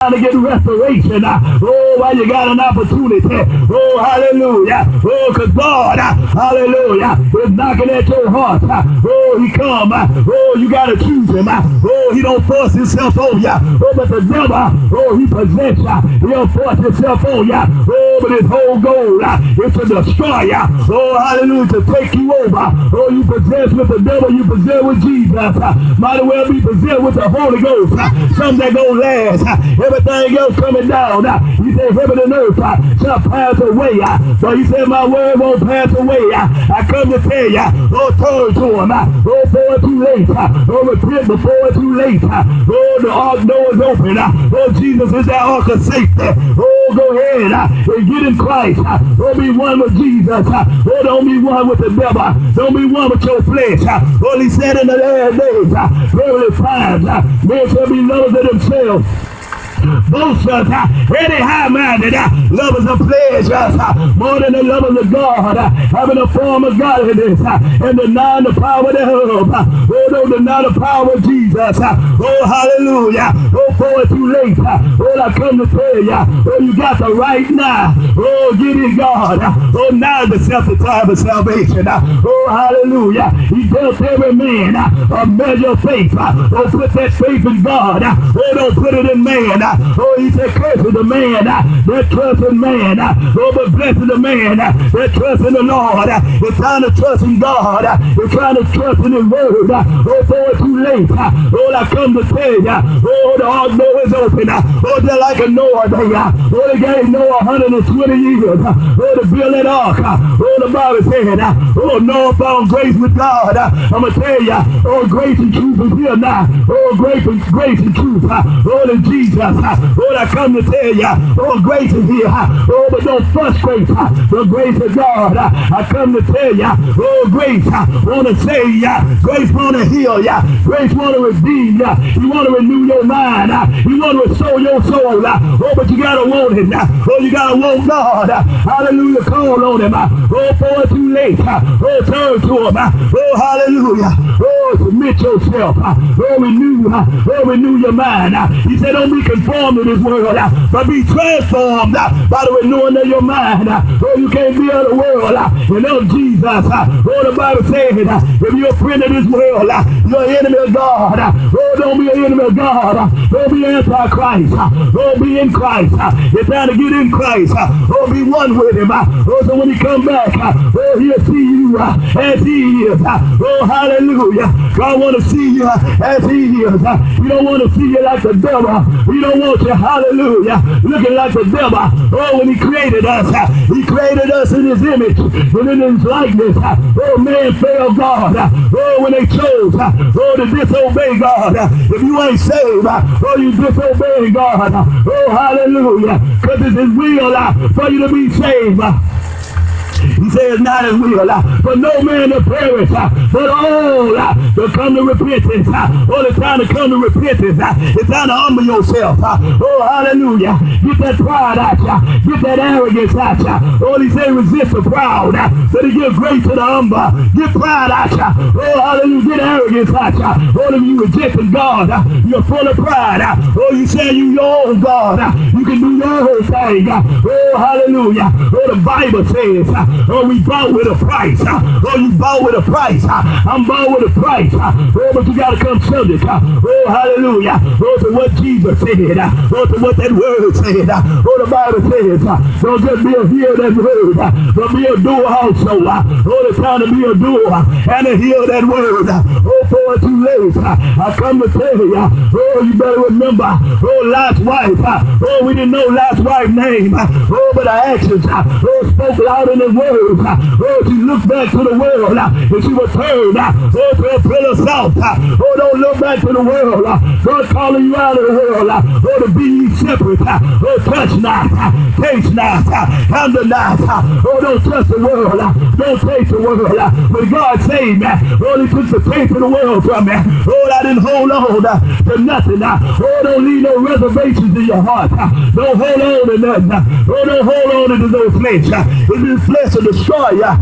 trying to get restoration. Oh, while you got an opportunity. Oh, hallelujah. Oh, because God, hallelujah, is knocking at your heart. Oh, he come. Oh, you got to choose him. Oh, he don't force himself on you. Oh, but the devil, oh, he possess you. He don't force himself on you. Oh, but his whole goal is to destroy you. Oh, hallelujah, to take you over. Oh, you possess with the devil, you possess with Jesus. Might as well be possessed with the Holy Ghost. Some that gonna last. Everything else coming down. He said heaven and earth shall pass away. So he said my word won't pass away. I come to tell you, oh, turn to him. Oh, before it's too late. Oh, repent before it's too late. Oh, the ark door is open. Oh, Jesus is that ark of safety. Oh, go ahead and get in Christ. Oh, be one with Jesus. Oh, don't be one with the devil. Don't be one with your flesh. Oh, he said in the last days, verily times, men shall be lovers of themselves. Boasters, any high-minded, lovers of pleasures, more than the lovers of God, having a form of godliness, and denying the power thereof. Oh, don't deny the power of Jesus. Oh, hallelujah. Oh, for it's too late. Oh, I come to tell you, oh, you got the right now. Oh, get in God. Oh, now is the accepted time of salvation. Oh, hallelujah. He tells every man a measure of faith. Oh, put that faith in God. Oh, don't put it in man. Oh, he said, curse the man that trusts in man. Oh, but blessed the man that trusts in the Lord. It's time to trust in God. It's trying to trust in his word. Oh, for it's too late. Oh, I come to tell you. Oh, the ark door is open. Oh, just like a Noah day. Oh, they gave Noah 120 years. Oh, to build that ark. Oh, the Bible said, oh, Noah found grace with God. I'm going to tell you, oh, grace and truth is here now. Oh, grace and truth. Oh, to Jesus. Oh, I come to tell you, oh, grace is here. Oh, but don't frustrate the grace of God. I come to tell you, oh, grace want to save you. Grace want to heal you. Grace want to redeem you. He want to renew your mind. He want to restore your soul. Oh, but you got to want him. Oh, you got to want God. Hallelujah. Call on him. Oh, for it's too late. Oh, turn to him. Oh, hallelujah. Oh, submit yourself. Oh, renew your mind. He said, don't be conformed to this world, but be transformed by the renewing of your mind. Oh, you can't be of the world and of Jesus. Oh, the Bible says, if you're a friend of this world, you're an enemy of God. Oh, don't be an enemy of God. Don't be anti-Christ. Oh, be in Christ. It's time to get in Christ. Oh, be one with him. Oh, so when he come back, oh, he'll see you as he is. Oh, hallelujah. God want to see you as he is. He don't want to see you like the devil. He don't want you, hallelujah, looking like the devil. Oh, when he created us in his image and in his likeness. Oh, man failed God. Oh, when they chose, oh, to disobey God. If you ain't saved, oh, you disobey God. Oh, hallelujah, because it's his will for you to be saved. He says, not his will, but no man to perish, but all to come to repentance. Oh, it's time to come to repentance. It's time to humble yourself. Oh, hallelujah. Get that pride out you. Get that arrogance out you. Oh, he said, resist the proud, but he gives grace to the humble. Get pride out you. Oh, hallelujah. Get arrogance out you. Oh, if you rejecting God, you're full of pride. Oh, you say you your own God. You can do your own thing. Oh, hallelujah. Oh, the Bible says, oh, we bought with a price. Oh, you bought with a price. I'm bought with a price. Oh, but you got to come subject. Oh, hallelujah. Oh, to what Jesus said. Oh, to what that word said. Oh, the Bible says, don't just be a hearer that word, but be a doer also. Oh, it's time to be a doer and to hear that word. Oh, for it's too late. I come to tell you. Oh, you better remember. Oh, Lot's wife. Oh, we didn't know Lot's wife's name. Oh, but her actions. Oh, spoke loud in the word. Oh, she looked back to the world and she was turned to a pillar of salt. Oh, don't look back to the world. God calling you out of the world. Oh, to be ye separate. Oh, touch not, taste not, handle not. Oh, don't touch the world. Don't taste the world. But God saved me. Oh, he took the taste of the world from me. Oh, I didn't hold on to nothing. Oh, don't leave no reservations in your heart. Don't hold on to nothing. Oh, don't hold on to those flesh. If this flesh will destroy you.